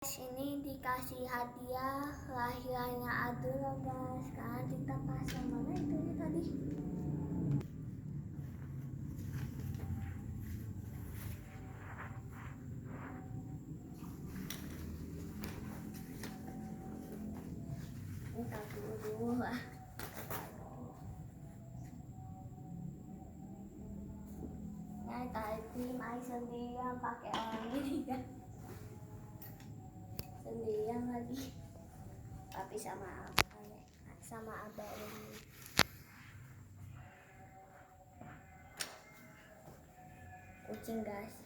Ini dikasih hadiah lahirannya Adul guys. Sekarang kita pasang mana itu tadi. Ini dulu lah. Nah tadi main sendirian pakai orang ini kan. Sendirian lagi. Tapi sama abah ini. Kucing guys.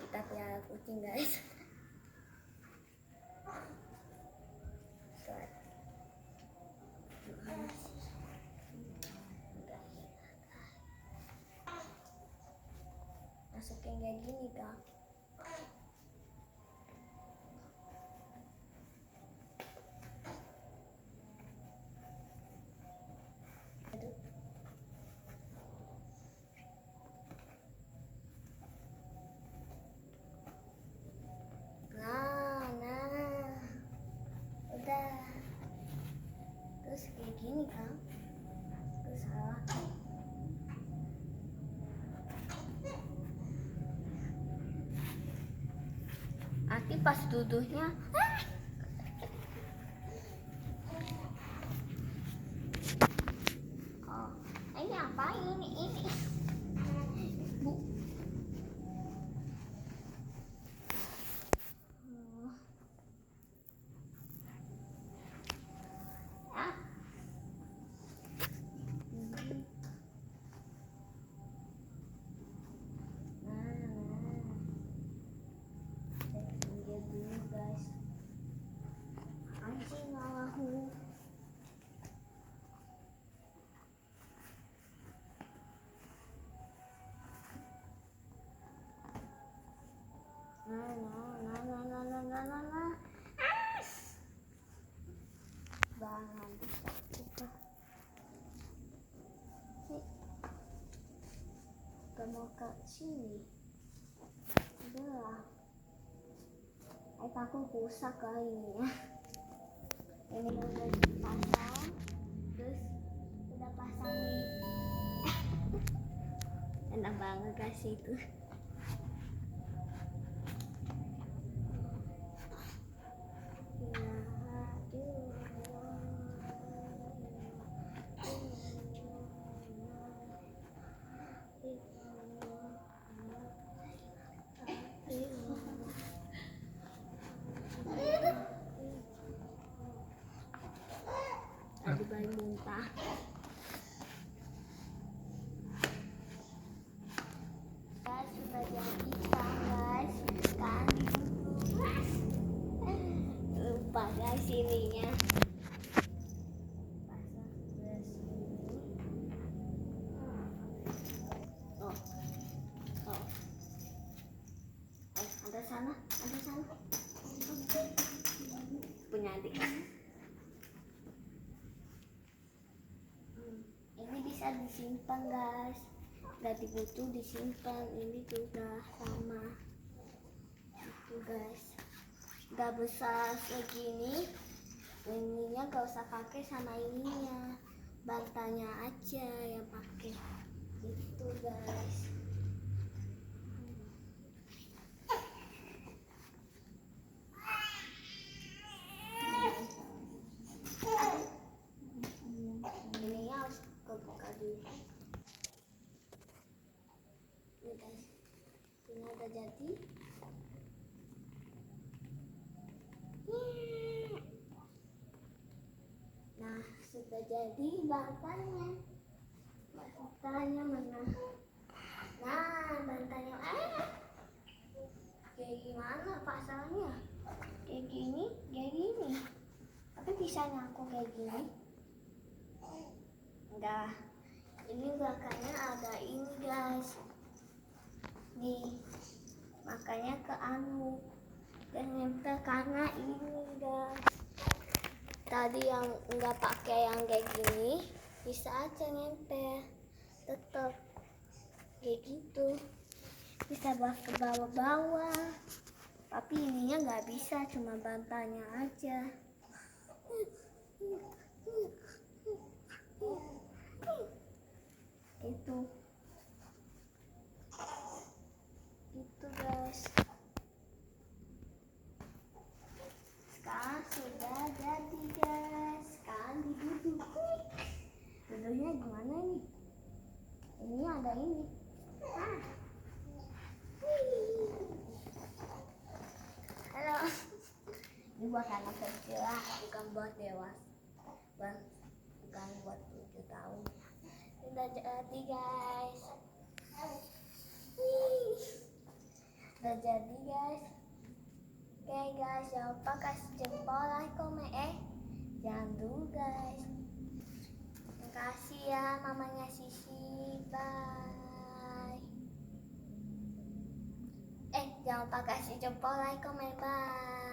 Kita pelihara kucing guys. Masukin kayak gini kak. Terus kayak gini kan, terus salah. Nanti pas duduknya oh ini apa ini bu banget kita mau ke sini udah aku rusak kali ini ya. Ini udah dipasang, terus udah pasang nih. Enak banget guys itu. Ada bayi muntah. Guys, sudah jadi kan guys. Sekarang lupa guys ininya. Pasang ke sini. Ada sana. Punya adik. Ini bisa disimpan guys, nggak dibutuh disimpan. Ini juga sama itu guys, nggak besar segini. Ininya nggak usah pakai sama ininya, bantalnya aja yang pakai itu guys. Ini guys, ini udah jadi. Nah, sudah jadi bantalnya. Bantalnya mana? Nah, bantalnya kayak gimana pasangnya? Kayak gini. Tapi bisanya aku kayak gini? Enggak. Ini belakangnya ada ini guys. Nih, makanya ke anu dan nempel karena ini guys. Tadi yang nggak pakai yang kayak gini bisa aja nempel, tetap kayak gitu, bisa bawa ke bawah-bawah. Tapi ininya nggak bisa, cuma bantalnya aja. Itu guys. Sekarang sudah jadi guys. Sekarang duduk. Duduknya gimana nih? Ini ada ini. Halo. Ini buat anak kecil lah, bukan buat dewasa. Bukan buat 7 tahun. Sudah jadi guys. Udah jadi guys. Oke guys, jangan lupa kasih jempol, like, komen, jangan dulu guys. Terima kasih ya mamanya Sisi, bye. Jangan lupa kasih jempol, like, komen, bye.